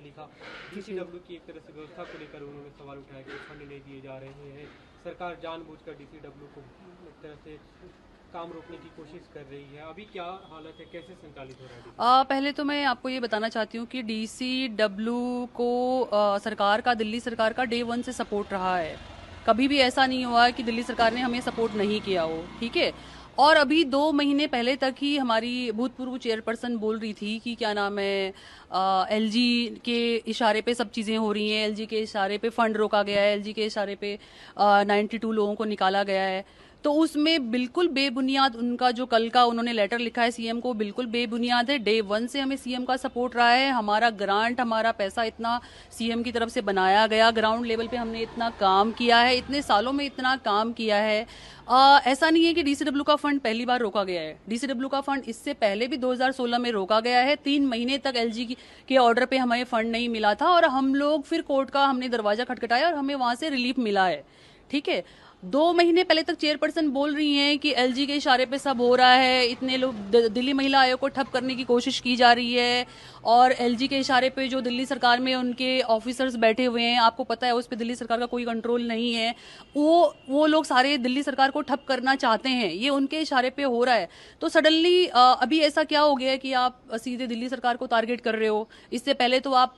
लिखा। डीसीडब्ल्यू की एक तरह से व्यवस्था को लेकर उन्होंने सवाल उठाया कि फंड नहीं दिए जा रहे हैं, सरकार जानबूझकर डीसीडब्ल्यू को एक तरह से काम रोकने की कोशिश कर रही है। अभी क्या हालत है, कैसे संचालित हो रहा है? पहले तो मैं आपको ये बताना चाहती हूँ कि डीसीडब्ल्यू को सरकार का, दिल्ली सरकार का डे 1 से सपोर्ट रहा है। कभी भी ऐसा नहीं हुआ कि दिल्ली सरकार ने हमें सपोर्ट नहीं किया हो, ठीक है। और अभी 2 महीने पहले तक ही हमारी भूतपूर्व चेयरपर्सन बोल रही थी कि क्या नाम है, एलजी के इशारे पे सब चीज़ें हो रही हैं, एलजी के इशारे पे फंड रोका गया है, एलजी के इशारे पे 92 लोगों को निकाला गया है। तो उसमें बिल्कुल बेबुनियाद उनका जो कल का उन्होंने लेटर लिखा है सीएम को, बिल्कुल बेबुनियाद है। डे 1 से हमें सीएम का सपोर्ट रहा है। हमारा ग्रांट, हमारा पैसा इतना सीएम की तरफ से बनाया गया, ग्राउंड लेवल पे हमने इतना काम किया है, इतने सालों में इतना काम किया है। ऐसा नहीं है कि डीसीडब्ल्यू का फंड पहली बार रोका गया है। डीसीडब्ल्यू का फंड इससे पहले भी 2016 में रोका गया है। 3 महीने तक एलजी के ऑर्डर पे हमें फंड नहीं मिला था और हम लोग फिर कोर्ट का हमने दरवाजा खटखटाया और हमें वहां से रिलीफ मिला है, ठीक है। 2 महीने पहले तक चेयरपर्सन बोल रही हैं कि एलजी के इशारे पे सब हो रहा है, इतने लोग, दिल्ली महिला आयोग को ठप करने की कोशिश की जा रही है और एलजी के इशारे पे जो दिल्ली सरकार में उनके ऑफिसर्स बैठे हुए हैं, आपको पता है उस पे दिल्ली सरकार का कोई कंट्रोल नहीं है, वो लोग सारे दिल्ली सरकार को ठप करना चाहते हैं, ये उनके इशारे पे हो रहा है। तो सडनली अभी ऐसा क्या हो गया है कि आप सीधे दिल्ली सरकार को टारगेट कर रहे हो? इससे पहले तो आप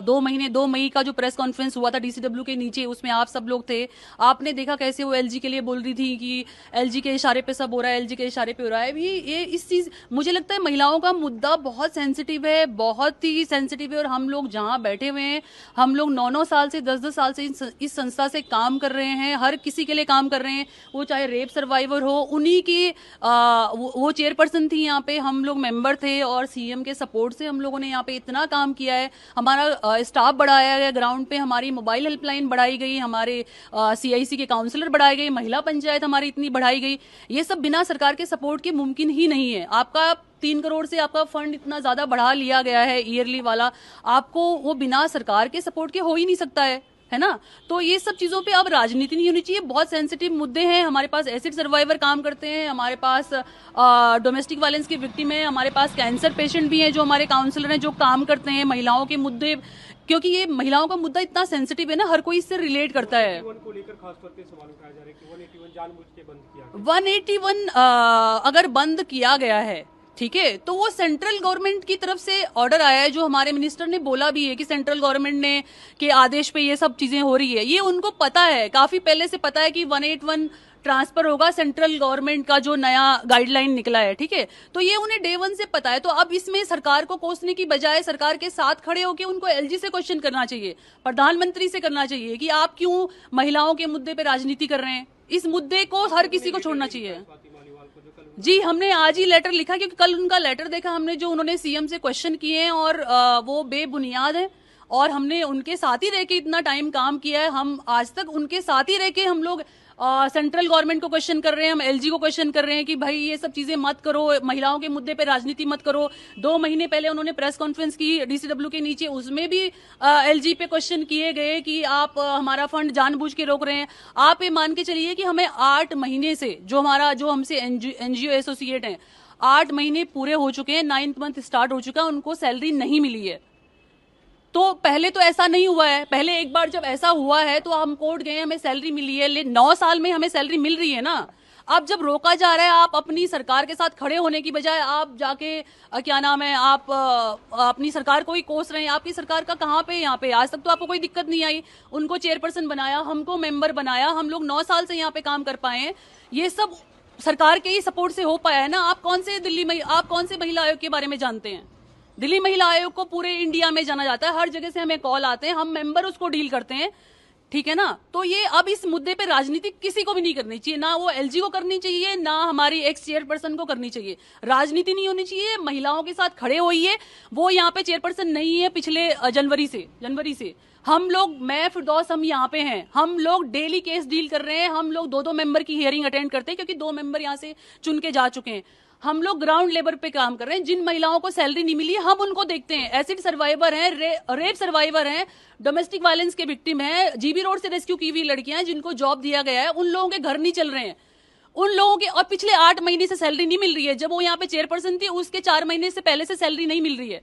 2 मई का जो प्रेस कॉन्फ्रेंस हुआ था डीसीडब्ल्यू के नीचे, उसमें आप सब लोग थे, आपने देखा कैसे वो एलजी के लिए बोल रही थी कि एलजी के इशारे पे सब हो रहा है, एलजी के इशारे पे हो रहा है। भी ये इस चीज, मुझे लगता है महिलाओं का मुद्दा बहुत सेंसिटिव है, बहुत ही सेंसिटिव है। और हम लोग जहां बैठे हुए हैं, हम लोग 9-9 साल से 10-10 साल से इस संस्था से काम कर रहे हैं, हर किसी के लिए काम कर रहे हैं, वो चाहे रेप सर्वाइवर हो, उन्हीं की वो चेयरपर्सन थी यहाँ पे, हम लोग मेंबर थे और सीएम के सपोर्ट से हम लोगों ने यहाँ पे इतना काम किया है। हमारा स्टाफ बढ़ाया गया ग्राउंड पे, हमारी मोबाइल हेल्पलाइन बढ़ाई गई, हमारे सीआईसी के काउंसलर बढ़ाए गए, महिला पंचायत हमारी इतनी बढ़ाई गई। ये सब बिना सरकार के सपोर्ट के मुमकिन ही नहीं है। आपका 3 करोड़ से आपका फंड इतना ज्यादा बढ़ा लिया गया है ईयरली वाला, आपको वो बिना सरकार के सपोर्ट के हो ही नहीं सकता है ना। तो ये सब चीजों पे अब राजनीति नहीं होनी चाहिए। बहुत सेंसिटिव मुद्दे हैं। हमारे पास एसिड सर्वाइवर काम करते हैं, हमारे पास डोमेस्टिक वायलेंस की विक्टिम है, हमारे पास कैंसर पेशेंट भी हैं जो हमारे काउंसलर हैं जो काम करते हैं महिलाओं के मुद्दे, क्योंकि ये महिलाओं का मुद्दा इतना सेंसिटिव है ना, हर कोई इससे रिलेट करता है। 181 को लेकर खासतौर पे सवाल उठाया जा रहा है कि 181 जानबूझ के बंद किया गया। 181 अगर बंद किया गया है, ठीक है, तो वो सेंट्रल गवर्नमेंट की तरफ से ऑर्डर आया है, जो हमारे मिनिस्टर ने बोला भी है कि सेंट्रल गवर्नमेंट ने के आदेश पे ये सब चीजें हो रही है। ये उनको पता है, काफी पहले से पता है कि 181 ट्रांसफर होगा, सेंट्रल गवर्नमेंट का जो नया गाइडलाइन निकला है, ठीक है। तो ये उन्हें डे 1 से पता है। तो अब इसमें सरकार को कोसने की बजाय सरकार के साथ खड़े होकर उनको एलजी से क्वेश्चन करना चाहिए, प्रधानमंत्री से करना चाहिए कि आप क्यों महिलाओं के मुद्दे पे राजनीति कर रहे हैं। इस मुद्दे को हर किसी को छोड़ना चाहिए। जी, हमने आज ही लेटर लिखा, क्योंकि कल उनका लेटर देखा हमने, जो उन्होंने सीएम से क्वेश्चन किए हैं और वो बेबुनियाद है। और हमने उनके साथ ही रह के इतना टाइम काम किया है, हम आज तक उनके साथ ही रह के हम लोग सेंट्रल गवर्नमेंट को क्वेश्चन कर रहे हैं, हम एलजी को क्वेश्चन कर रहे हैं कि भाई ये सब चीजें मत करो, महिलाओं के मुद्दे पे राजनीति मत करो। 2 महीने पहले उन्होंने प्रेस कॉन्फ्रेंस की डीसीडब्ल्यू के नीचे, उसमें भी एलजी पे क्वेश्चन किए गए कि आप हमारा फंड जानबूझ के रोक रहे हैं। आप ये मान के चलिए कि हमें 8 महीने से जो हमसे एनजीओ एसोसिएट हैं, 8 महीने पूरे हो चुके हैं, 9th मंथ स्टार्ट हो चुका है, उनको सैलरी नहीं मिली है। तो पहले तो ऐसा नहीं हुआ है। पहले एक बार जब ऐसा हुआ है तो हम कोर्ट गए, हमें सैलरी मिली है, लेकिन 9 साल में हमें सैलरी मिल रही है ना। अब जब रोका जा रहा है, आप अपनी सरकार के साथ खड़े होने की बजाय आप जाके क्या नाम है, आप अपनी सरकार को ही कोस रहे हैं। आपकी सरकार का कहाँ पे, यहाँ पे आज तक तो आपको कोई दिक्कत नहीं आई। उनको चेयरपर्सन बनाया, हमको मेंबर बनाया, हम लोग 9 साल से यहाँ पे काम कर पाए हैं। ये सब सरकार के ही सपोर्ट से हो पाया है ना। आप कौन से महिला आयोग के बारे में जानते हैं? दिल्ली महिला आयोग को पूरे इंडिया में जाना जाता है, हर जगह से हमें कॉल आते हैं, हम मेंबर उसको डील करते हैं, ठीक है ना। तो ये अब इस मुद्दे पे राजनीति किसी को भी नहीं करनी चाहिए, ना वो एलजी को करनी चाहिए, ना हमारी एक्स चेयरपर्सन को करनी चाहिए। राजनीति नहीं होनी चाहिए, महिलाओं के साथ खड़े होइए। वो यहाँ पे चेयरपर्सन नहीं है पिछले जनवरी से हम लोग, मैं फिरदौस, हम यहाँ पे हैं, हम लोग डेली केस डील कर रहे हैं, हम लोग 2-2 मेंबर की हियरिंग अटेंड करते हैं, क्योंकि 2 मेंबर यहाँ से चुन के जा चुके हैं। हम लोग ग्राउंड लेवल पे काम कर रहे हैं। जिन महिलाओं को सैलरी नहीं मिली हम उनको देखते हैं, एसिड सर्वाइवर हैं, रेप सर्वाइवर हैं, डोमेस्टिक वायलेंस के विक्टिम हैं, जीबी रोड से रेस्क्यू की हुई लड़कियां हैं जिनको जॉब दिया गया है, उन लोगों के घर नहीं चल रहे हैं, उन लोगों के, और पिछले 8 महीने से सैलरी नहीं मिल रही है। जब वो यहाँ पे चेयरपर्सन थी उसके 4 महीने से पहले से सैलरी नहीं मिल रही है।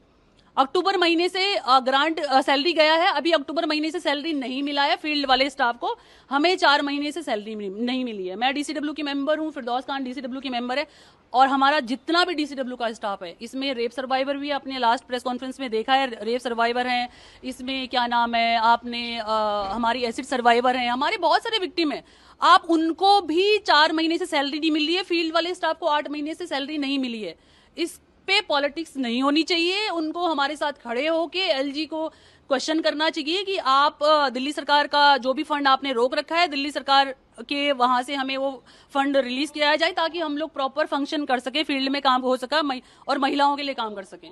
अक्टूबर महीने से ग्रांट सैलरी गया है, अभी अक्टूबर महीने से सैलरी नहीं मिला है फील्ड वाले स्टाफ को। हमें 4 महीने से सैलरी नहीं मिली है। मैं डीसीडब्ल्यू की मेंबर हूं, फिरदौस खान डीसीडब्ल्यू की मेंबर है, और हमारा जितना भी डीसीडब्ल्यू का स्टाफ है, इसमें रेप सर्वाइवर भी आपने लास्ट प्रेस कॉन्फ्रेंस में देखा है, रेप सर्वाइवर हैं, इसमें क्या नाम है आपने हमारी एसिड सर्वाइवर हैं, हमारे बहुत सारे विक्टिम हैं। आप उनको भी 4 महीने से सैलरी नहीं मिल रही है, फील्ड वाले स्टाफ को 8 महीने से सैलरी नहीं मिली है। इस पे पॉलिटिक्स नहीं होनी चाहिए। उनको हमारे साथ खड़े होके एलजी को क्वेश्चन करना चाहिए कि आप दिल्ली सरकार का जो भी फंड आपने रोक रखा है, दिल्ली सरकार के वहां से हमें वो फंड रिलीज किया जाए, ताकि हम लोग प्रॉपर फंक्शन कर सके, फील्ड में काम हो सका और महिलाओं के लिए काम कर सकें।